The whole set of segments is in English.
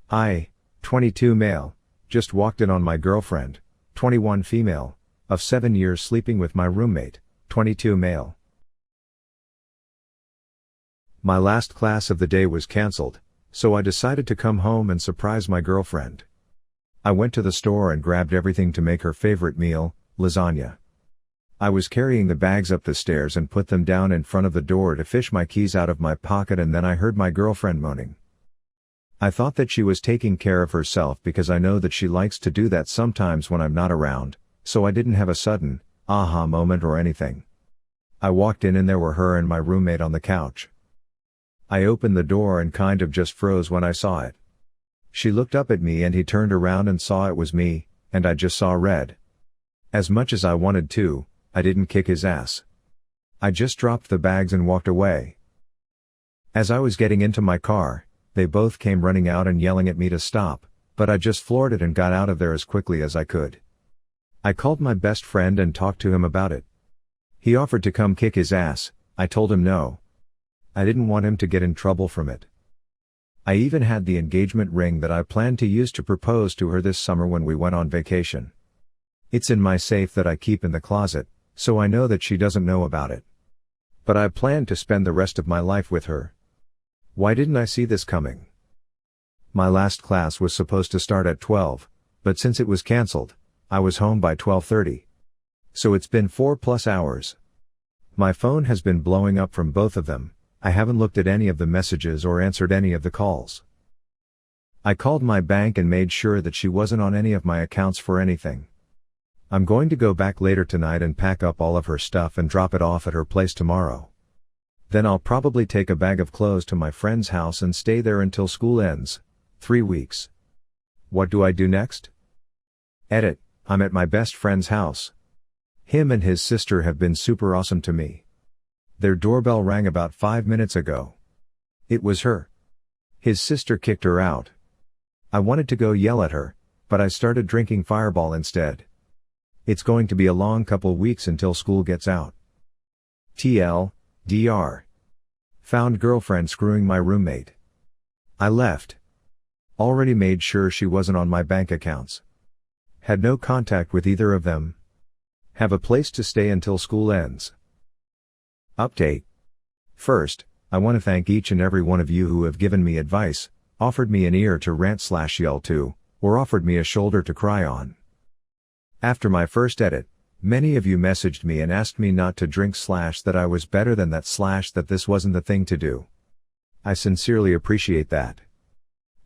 I, 22 male, just walked in on my girlfriend, 21 female, of 7 years sleeping with my roommate, 22 male. My last class of the day was cancelled, so I decided to come home and surprise my girlfriend. I went to the store and grabbed everything to make her favorite meal, lasagna. I was carrying the bags up the stairs and put them down in front of the door to fish my keys out of my pocket, and then I heard my girlfriend moaning. I thought that she was taking care of herself because I know that she likes to do that sometimes when I'm not around, so I didn't have a sudden, aha moment or anything. I walked in and there were her and my roommate on the couch. I opened the door and kind of just froze when I saw it. She looked up at me and he turned around and saw it was me, and I just saw red. As much as I wanted to, I didn't kick his ass. I just dropped the bags and walked away. As I was getting into my car, they both came running out and yelling at me to stop, but I just floored it and got out of there as quickly as I could. I called my best friend and talked to him about it. He offered to come kick his ass. I told him no. I didn't want him to get in trouble from it. I even had the engagement ring that I planned to use to propose to her this summer when we went on vacation. It's in my safe that I keep in the closet, so I know that she doesn't know about it. But I plan to spend the rest of my life with her. Why didn't I see this coming? My last class was supposed to start at 12, but since it was cancelled, I was home by 12:30. So it's been 4+ hours. My phone has been blowing up from both of them. I haven't looked at any of the messages or answered any of the calls. I called my bank and made sure that she wasn't on any of my accounts for anything. I'm going to go back later tonight and pack up all of her stuff and drop it off at her place tomorrow. Then I'll probably take a bag of clothes to my friend's house and stay there until school ends, 3 weeks. What do I do next? Edit, I'm at my best friend's house. Him and his sister have been super awesome to me. Their doorbell rang about 5 minutes ago. It was her. His sister kicked her out. I wanted to go yell at her, but I started drinking Fireball instead. It's going to be a long couple weeks until school gets out. TL, DR. Found girlfriend screwing my roommate. I left. Already made sure she wasn't on my bank accounts. Had no contact with either of them. Have a place to stay until school ends. Update. First, I want to thank each and every one of you who have given me advice, offered me an ear to rant/yell to, or offered me a shoulder to cry on. After my first edit, many of you messaged me and asked me not to drink / that I was better than that / that this wasn't the thing to do. I sincerely appreciate that.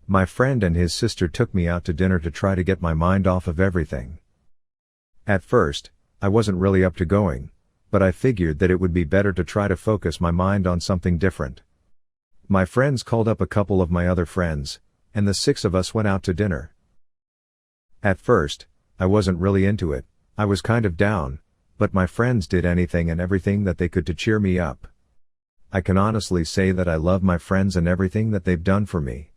My friend and his sister took me out to dinner to try to get my mind off of everything. At first, I wasn't really up to going, but I figured that it would be better to try to focus my mind on something different. My friends called up a couple of my other friends, and the 6 of us went out to dinner. At first, I wasn't really into it. I was kind of down, but my friends did anything and everything that they could to cheer me up. I can honestly say that I love my friends and everything that they've done for me.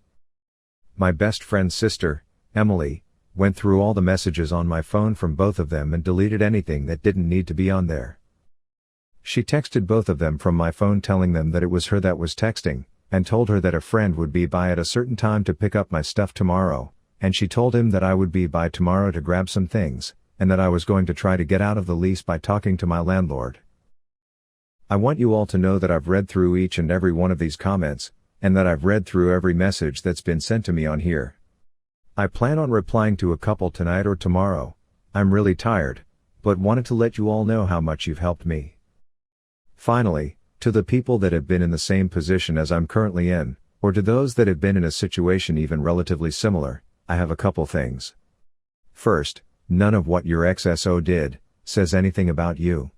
My best friend's sister, Emily, went through all the messages on my phone from both of them and deleted anything that didn't need to be on there. She texted both of them from my phone telling them that it was her that was texting, and told her that a friend would be by at a certain time to pick up my stuff tomorrow, and she told him that I would be by tomorrow to grab some things, and that I was going to try to get out of the lease by talking to my landlord. I want you all to know that I've read through each and every one of these comments, and that I've read through every message that's been sent to me on here. I plan on replying to a couple tonight or tomorrow. I'm really tired, but wanted to let you all know how much you've helped me. Finally, to the people that have been in the same position as I'm currently in, or to those that have been in a situation even relatively similar, I have a couple things. First, none of what your XSO did says anything about you.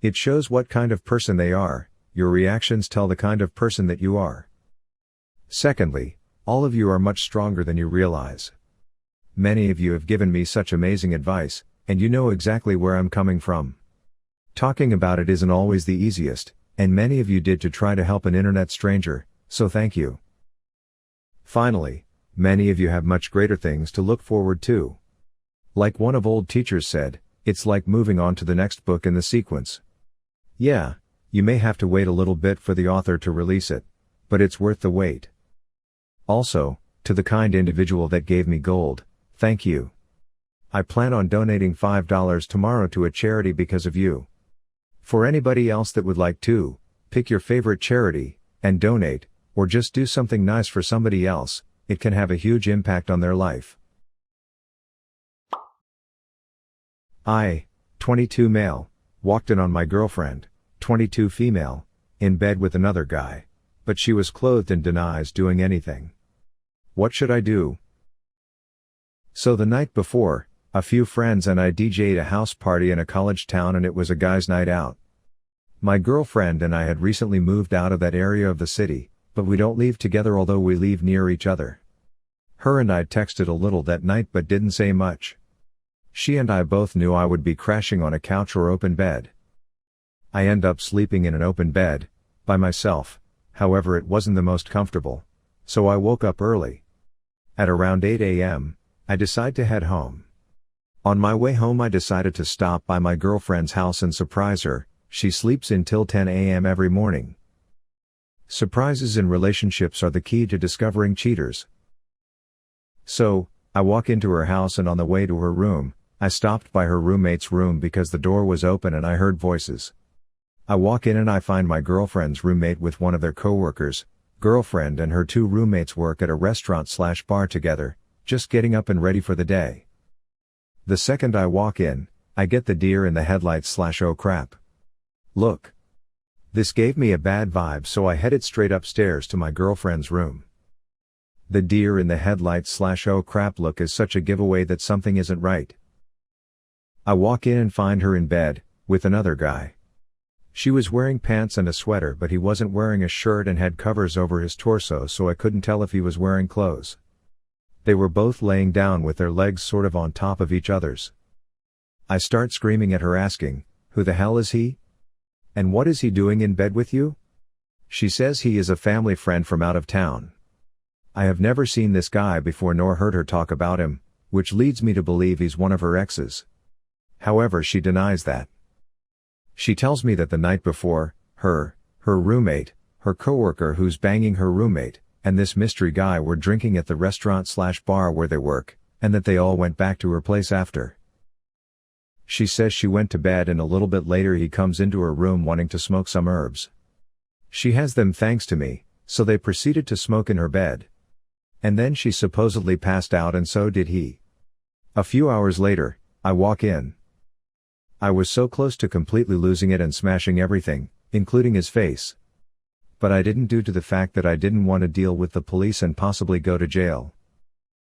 It shows what kind of person they are. Your reactions tell the kind of person that you are. Secondly, all of you are much stronger than you realize. Many of you have given me such amazing advice, and you know exactly where I'm coming from. Talking about it isn't always the easiest, and many of you did to try to help an internet stranger, so thank you. Finally, many of you have much greater things to look forward to. Like one of old teachers said, it's like moving on to the next book in the sequence. Yeah, you may have to wait a little bit for the author to release it, but it's worth the wait. Also, To the kind individual that gave me gold, thank you. I plan on donating $5 tomorrow to a charity because of you. For anybody else that would like to, pick your favorite charity, and donate, or just do something nice for somebody else, it can have a huge impact on their life. I, 22 male, walked in on my girlfriend, 22 female, in bed with another guy, but she was clothed and denies doing anything. What should I do? So the night before, a few friends and I DJ'd a house party in a college town and it was a guy's night out. My girlfriend and I had recently moved out of that area of the city, but we don't leave together although we live near each other. Her and I texted a little that night but didn't say much. She and I both knew I would be crashing on a couch or open bed. I end up sleeping in an open bed, by myself, however it wasn't the most comfortable, so I woke up early. At around 8 a.m., I decide to head home. On my way home I decided to stop by my girlfriend's house and surprise her. She sleeps until 10 a.m. every morning. Surprises in relationships are the key to discovering cheaters. So, I walk into her house and on the way to her room, I stopped by her roommate's room because the door was open and I heard voices. I walk in and I find my girlfriend's roommate with one of their coworkers. Girlfriend and her two roommates work at a restaurant/bar together, just getting up and ready for the day. The second I walk in, I get the deer in the headlights/oh crap. Look. This gave me a bad vibe so I headed straight upstairs to my girlfriend's room. The deer in the headlights/oh crap look is such a giveaway that something isn't right. I walk in and find her in bed, with another guy. She was wearing pants and a sweater but he wasn't wearing a shirt and had covers over his torso so I couldn't tell if he was wearing clothes. They were both laying down with their legs sort of on top of each other's. I start screaming at her asking, "Who the hell is he? And what is he doing in bed with you?" She says he is a family friend from out of town. I have never seen this guy before nor heard her talk about him, which leads me to believe he's one of her exes. However, she denies that. She tells me that the night before, her roommate, her coworker who's banging her roommate, and this mystery guy were drinking at the restaurant/bar where they work, and that they all went back to her place after. She says she went to bed and a little bit later he comes into her room wanting to smoke some herbs. She has them thanks to me, so they proceeded to smoke in her bed. And then she supposedly passed out and so did he. A few hours later, I walk in. I was so close to completely losing it and smashing everything, including his face. But I didn't due to the fact that I didn't want to deal with the police and possibly go to jail.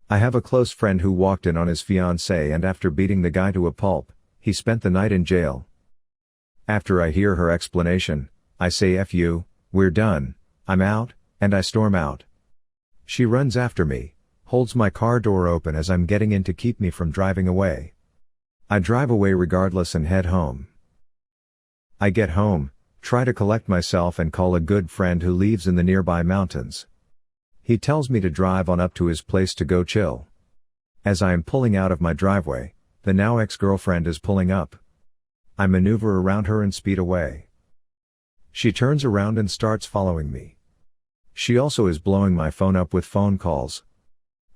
I have a close friend who walked in on his fiancée and after beating the guy to a pulp, he spent the night in jail. After I hear her explanation, I say "F you, we're done, I'm out," and I storm out. She runs after me, holds my car door open as I'm getting in to keep me from driving away. I drive away regardless and head home. I get home, try to collect myself and call a good friend who lives in the nearby mountains. He tells me to drive on up to his place to go chill. As I am pulling out of my driveway, the now ex-girlfriend is pulling up. I maneuver around her and speed away. She turns around and starts following me. She also is blowing my phone up with phone calls.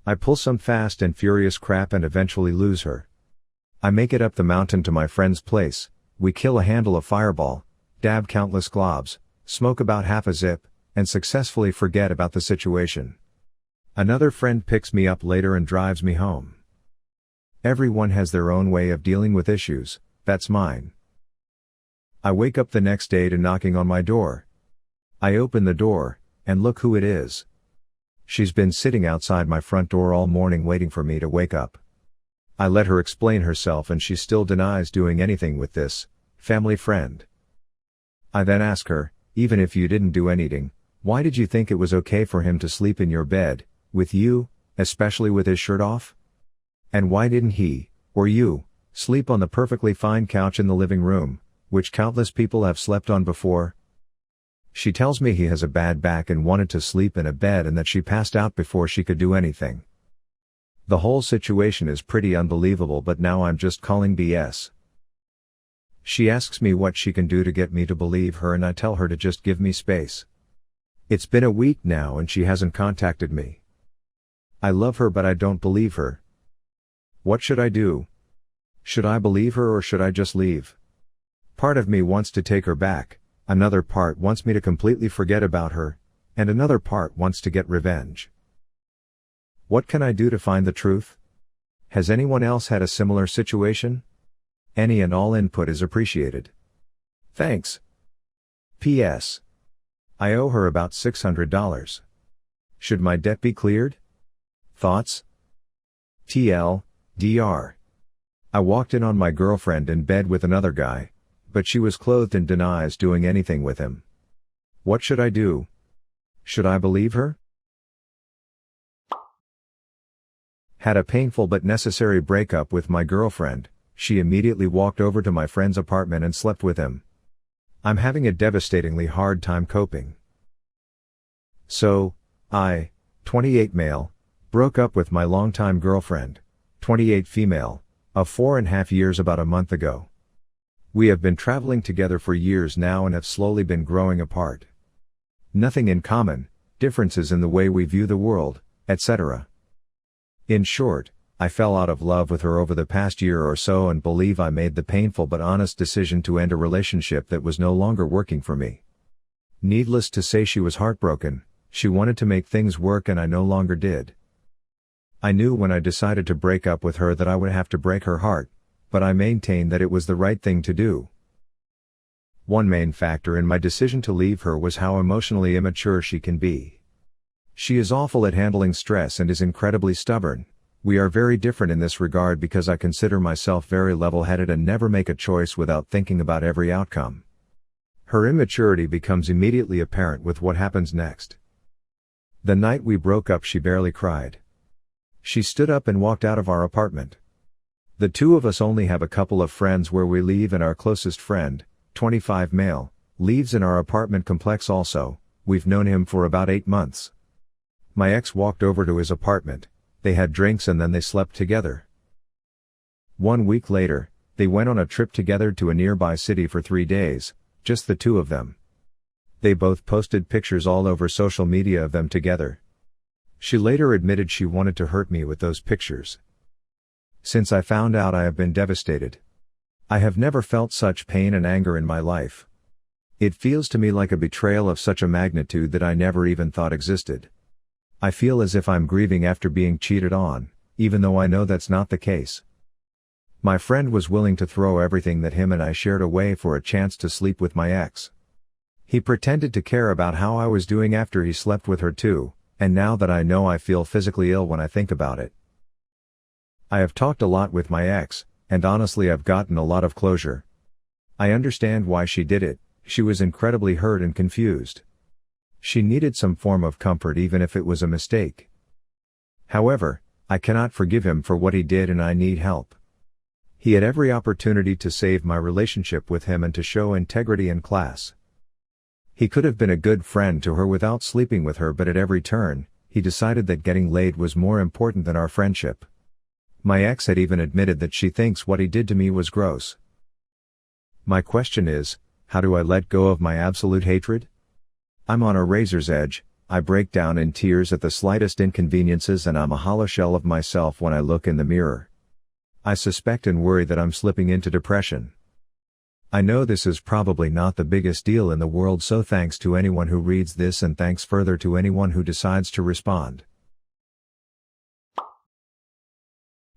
I pull some fast and furious crap and eventually lose her. I make it up the mountain to my friend's place, we kill a handle of Fireball, dab countless globs, smoke about half a zip, and successfully forget about the situation. Another friend picks me up later and drives me home. Everyone has their own way of dealing with issues, that's mine. I wake up the next day to knocking on my door. I open the door, and look who it is. She's been sitting outside my front door all morning waiting for me to wake up. I let her explain herself and she still denies doing anything with this family friend. I then ask her, even if you didn't do anything, why did you think it was okay for him to sleep in your bed, with you, especially with his shirt off? And why didn't he, or you, sleep on the perfectly fine couch in the living room, which countless people have slept on before? She tells me he has a bad back and wanted to sleep in a bed and that she passed out before she could do anything. The whole situation is pretty unbelievable, but now I'm just calling BS. She asks me what she can do to get me to believe her and I tell her to just give me space. It's been a week now and she hasn't contacted me. I love her but I don't believe her. What should I do? Should I believe her or should I just leave? Part of me wants to take her back, another part wants me to completely forget about her, and another part wants to get revenge. What can I do to find the truth? Has anyone else had a similar situation? Any and all input is appreciated. Thanks. P.S. I owe her about $600. Should my debt be cleared? Thoughts? TL, Dr. I walked in on my girlfriend in bed with another guy, but she was clothed and denies doing anything with him. What should I do? Should I believe her? Had a painful but necessary breakup with my girlfriend. She immediately walked over to my friend's apartment and slept with him. I'm having a devastatingly hard time coping. So, I, 28 male, broke up with my longtime girlfriend, 28 female, of 4.5 years about a month ago. We have been traveling together for years now and have slowly been growing apart. Nothing in common, differences in the way we view the world, etc. In short, I fell out of love with her over the past year or so and believe I made the painful but honest decision to end a relationship that was no longer working for me. Needless to say, she was heartbroken. She wanted to make things work and I no longer did. I knew when I decided to break up with her that I would have to break her heart, but I maintained that it was the right thing to do. One main factor in my decision to leave her was how emotionally immature she can be. She is awful at handling stress and is incredibly stubborn. We are very different in this regard because I consider myself very level-headed and never make a choice without thinking about every outcome. Her immaturity becomes immediately apparent with what happens next. The night we broke up, she barely cried. She stood up and walked out of our apartment. The two of us only have a couple of friends where we live and our closest friend, 25 male, lives in our apartment complex also. We've known him for about 8 months. My ex walked over to his apartment. They had drinks and then they slept together. 1 week later, they went on a trip together to a nearby city for 3 days, just the two of them. They both posted pictures all over social media of them together. She later admitted she wanted to hurt me with those pictures. Since I found out, I have been devastated. I have never felt such pain and anger in my life. It feels to me like a betrayal of such a magnitude that I never even thought existed. I feel as if I'm grieving after being cheated on, even though I know that's not the case. My friend was willing to throw everything that him and I shared away for a chance to sleep with my ex. He pretended to care about how I was doing after he slept with her too, and now that I know, I feel physically ill when I think about it. I have talked a lot with my ex, and honestly I've gotten a lot of closure. I understand why she did it. She was incredibly hurt and confused. She needed some form of comfort even if it was a mistake. However, I cannot forgive him for what he did and I need help. He had every opportunity to save my relationship with him and to show integrity and class. He could have been a good friend to her without sleeping with her, but at every turn, he decided that getting laid was more important than our friendship. My ex had even admitted that she thinks what he did to me was gross. My question is, how do I let go of my absolute hatred? I'm on a razor's edge. I break down in tears at the slightest inconveniences and I'm a hollow shell of myself when I look in the mirror. I suspect and worry that I'm slipping into depression. I know this is probably not the biggest deal in the world, so thanks to anyone who reads this and thanks further to anyone who decides to respond.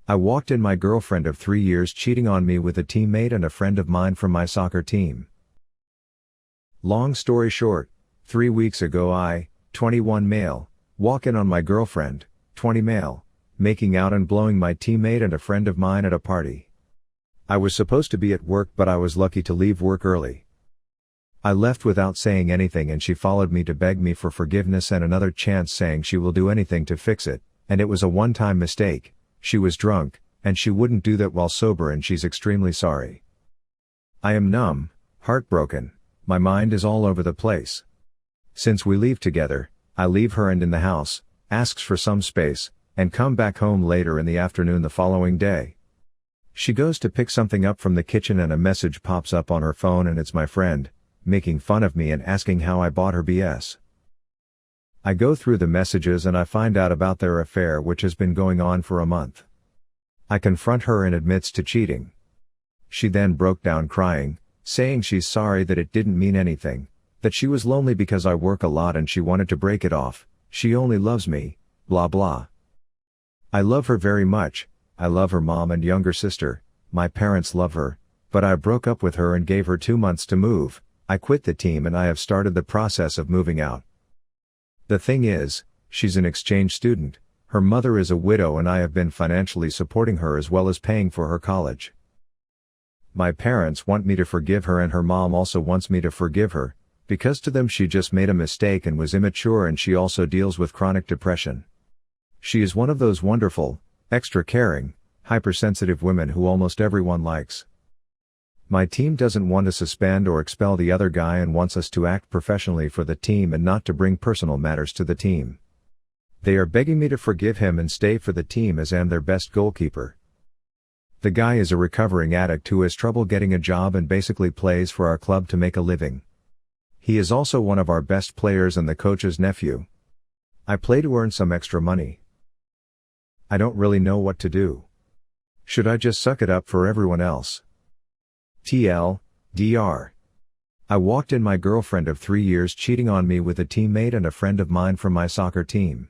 I walked in my girlfriend of 3 years cheating on me with a teammate and a friend of mine from my soccer team. Long story short, 3 weeks ago I, 21 male, walk in on my girlfriend, 20 male, making out and blowing my teammate and a friend of mine at a party. I was supposed to be at work, but I was lucky to leave work early. I left without saying anything and she followed me to beg me for forgiveness and another chance, saying she will do anything to fix it, and it was a one-time mistake. She was drunk, and she wouldn't do that while sober and she's extremely sorry. I am numb, heartbroken, my mind is all over the place. Since we leave together, I leave her and in the house, asks for some space, and come back home later in the afternoon the following day. She goes to pick something up from the kitchen and a message pops up on her phone and it's my friend, making fun of me and asking how I bought her BS. I go through the messages and I find out about their affair, which has been going on for a month. I confront her and admits to cheating. She then broke down crying, saying she's sorry, that it didn't mean anything, that she was lonely because I work a lot and she wanted to break it off, she only loves me, blah blah. I love her very much, I love her mom and younger sister, my parents love her, but I broke up with her and gave her 2 months to move. I quit the team and I have started the process of moving out. The thing is, she's an exchange student, her mother is a widow and I have been financially supporting her as well as paying for her college. My parents want me to forgive her and her mom also wants me to forgive her, because to them she just made a mistake and was immature, and she also deals with chronic depression. She is one of those wonderful, extra caring, hypersensitive women who almost everyone likes. My team doesn't want to suspend or expel the other guy and wants us to act professionally for the team and not to bring personal matters to the team. They are begging me to forgive him and stay for the team as I am their best goalkeeper. The guy is a recovering addict who has trouble getting a job and basically plays for our club to make a living. He is also one of our best players and the coach's nephew. I play to earn some extra money. I don't really know what to do. Should I just suck it up for everyone else? TL.DR. I walked in my girlfriend of 3 years cheating on me with a teammate and a friend of mine from my soccer team.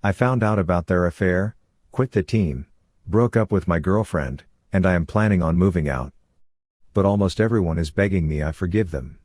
I found out about their affair, quit the team, broke up with my girlfriend, and I am planning on moving out. But almost everyone is begging me I forgive them.